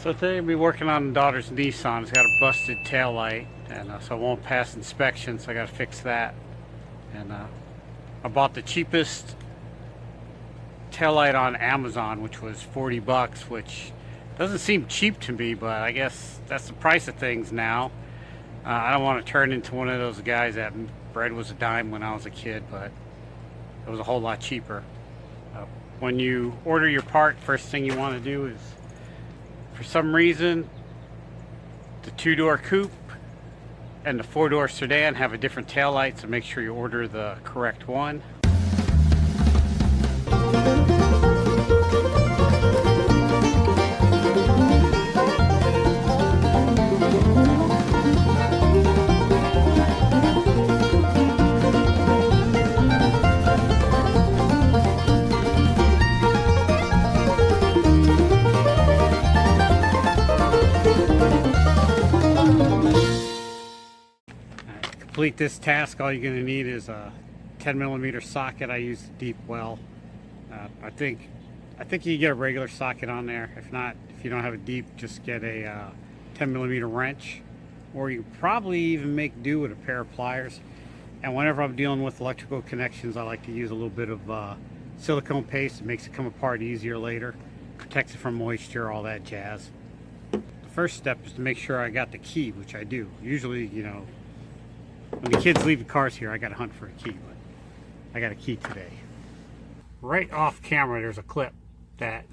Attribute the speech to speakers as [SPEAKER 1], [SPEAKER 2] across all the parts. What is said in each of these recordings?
[SPEAKER 1] So today I'll be working on daughter's Nissan. It's got a busted tail light, and so it won't pass inspection, so I got to fix that. And I bought the cheapest tail light on Amazon, which was 40 bucks, which doesn't seem cheap to me, but I guess that's the price of things now. I don't want to turn into one of those guys that bread was a dime when I was a kid, but it was a whole lot cheaper. When you order your part, first thing you want to do is, for some reason, the 2-door coupe and the 4-door sedan have a different tail light, so make sure you order the correct one. Complete this task, all you're going to need is a 10mm socket. I use the deep well. I think you can get a regular socket on there. If not, if you don't have a deep, just get a 10mm wrench, or you probably even make do with a pair of pliers. And whenever I'm dealing with electrical connections, I like to use a little bit of silicone paste. It makes it come apart easier later, protects it from moisture, all that jazz. The first step is to make sure I got the key, which I do. Usually, you know, when the kids leave the cars here, I got to hunt for a key, but I got a key today. Right off camera, there's a clip that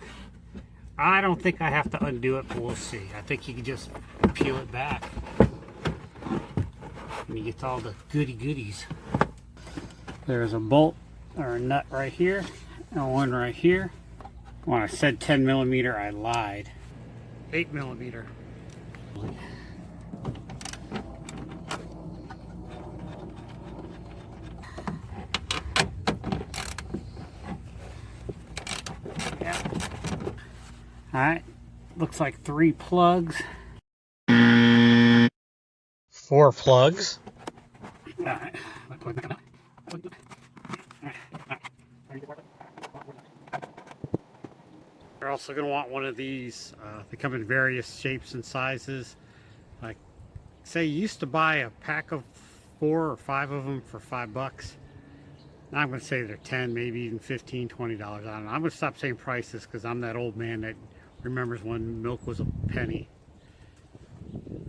[SPEAKER 1] I don't think I have to undo it, but we'll see. I think you can just peel it back and you get all the goodies. There's a bolt or a nut right here and one right here. When I said 10mm, I lied. 8mm. Alright, looks like 3 plugs. 4 plugs. Alright. You're also going to want one of these. They come in various shapes and sizes. Like, say you used to buy a pack of 4 or 5 of them for $5. Now I'm going to say they're 10, maybe even 15, $20. I don't know. I'm going to stop saying prices because I'm that old man that remembers when milk was a penny.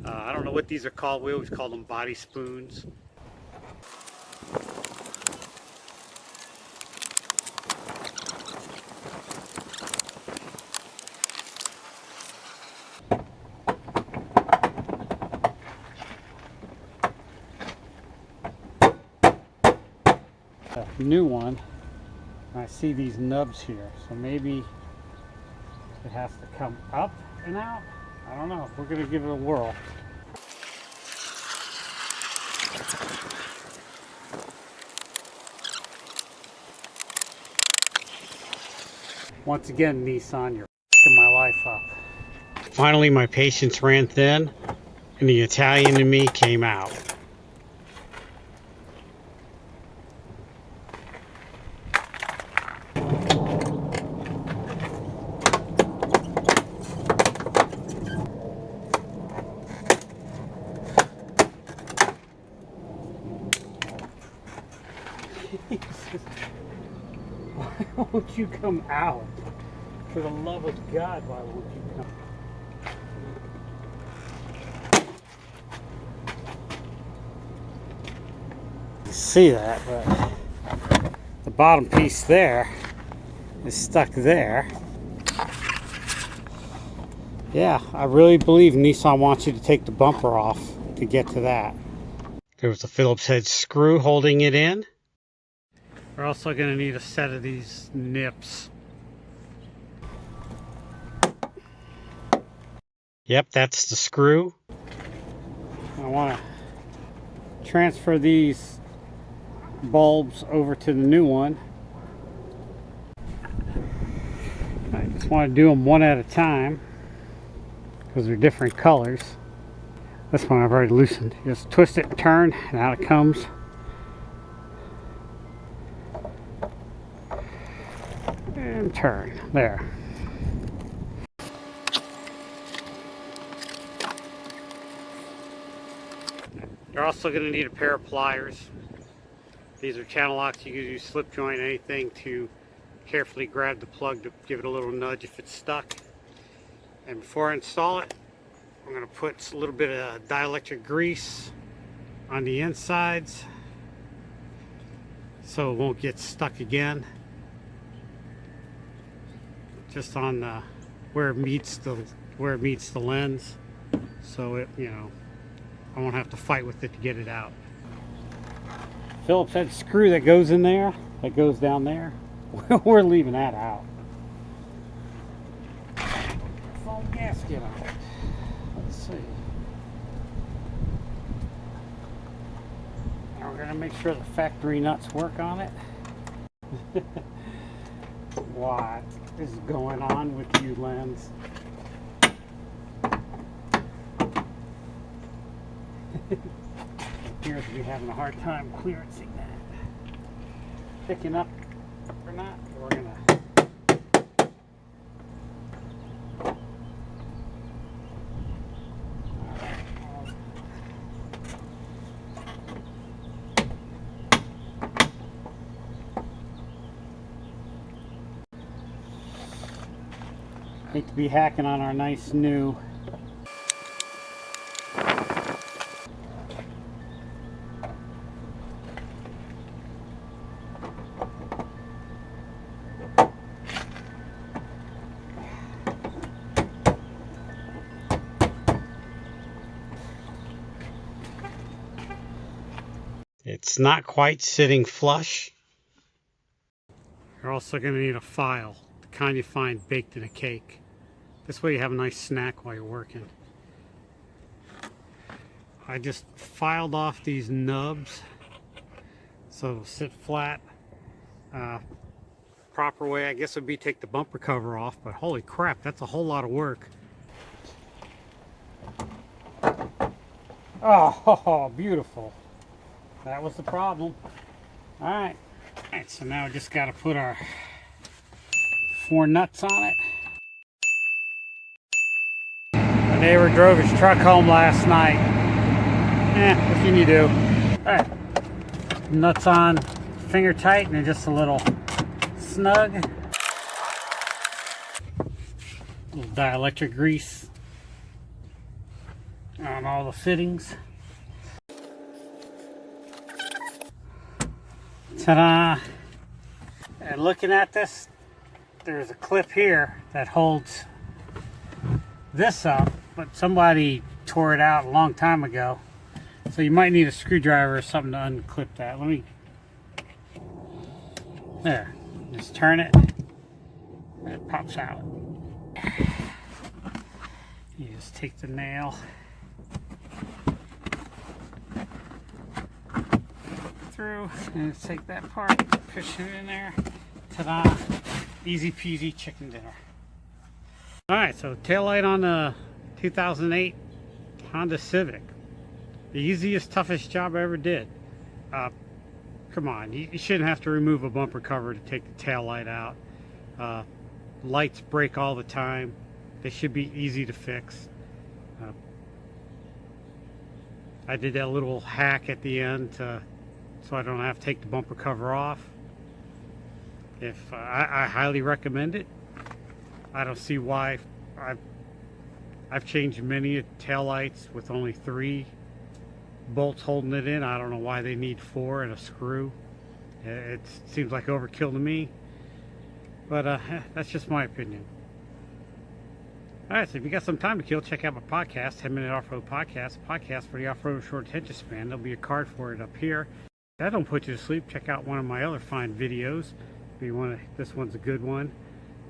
[SPEAKER 1] I don't know what these are called. We always call them body spoons. A new one. I see these nubs here, so maybe it has to come up and out. I don't know. We're going to give it a whirl. Once again, Nissan, you're f***ing my life up. Finally, my patience ran thin, and the Italian in me came out. Why won't you come out? For the love of God, why won't you come? See that, but the bottom piece there is stuck there. Yeah, I really believe Nissan wants you to take the bumper off to get to that. There was a Phillips head screw holding it in. We're also going to need a set of these nips. Yep, that's the screw. I want to transfer these bulbs over to the new one. I just want to do them one at a time because they're different colors. This one I've already loosened. Just twist it and turn, and out it comes. And turn. There. You're also going to need a pair of pliers. These are channel locks. You can use slip joint, anything to carefully grab the plug to give it a little nudge if it's stuck. And before I install it, I'm going to put a little bit of dielectric grease on the insides so it won't get stuck again. Just on where it meets the lens, so it, you know, I won't have to fight with it to get it out. Phillips head screw that goes in there, that goes down there, we're leaving that out. Foam gasket on it. Let's see. Now we're going to make sure the factory nuts work on it. What is going on with you, lens? Appears to be having a hard time clearancing that. Picking up or not, we're gonna. Hate to be hacking on our nice new It's not quite sitting flush. You're also going to need a file, the kind you find baked in a cake. This way you have a nice snack while you're working. I just filed off these nubs so it'll sit flat. Proper way, I guess, would be take the bumper cover off, but holy crap, that's a whole lot of work. Oh, beautiful. That was the problem. Alright, so now we just got to put our 4 nuts on it. My neighbor drove his truck home last night. What can you do? Alright, nuts on, finger tight, and they're just a little snug. A little dielectric grease on all the fittings. Ta-da! And looking at this, there's a clip here that holds this up, but somebody tore it out a long time ago. So you might need a screwdriver or something to unclip that. Let me... There. Just turn it. And it pops out. You just take the nail. Through and take that part, push it in there. Ta-da! Easy peasy chicken dinner. Alright, so taillight on the 2008 Honda Civic. The easiest, toughest job I ever did. Come on, you shouldn't have to remove a bumper cover to take the taillight out. Lights break all the time. They should be easy to fix. I did that little hack at the end so I don't have to take the bumper cover off. I highly recommend it. I don't see why. I've changed many taillights with only 3 bolts holding it in. I don't know why they need 4 and a screw. It seems like overkill to me, but that's just my opinion. Alright, so if you got some time to kill, check out my podcast, 10-Minute Off-Road Podcast, for the off-road short attention span. There'll be a card for it up here. If that don't put you to sleep, check out one of my other fine videos. If you want to, this one's a good one.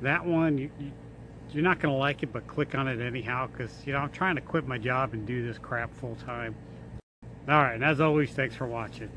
[SPEAKER 1] That one, you're not going to like it, but click on it anyhow, because, you know, I'm trying to quit my job and do this crap full time. Alright, and as always, thanks for watching.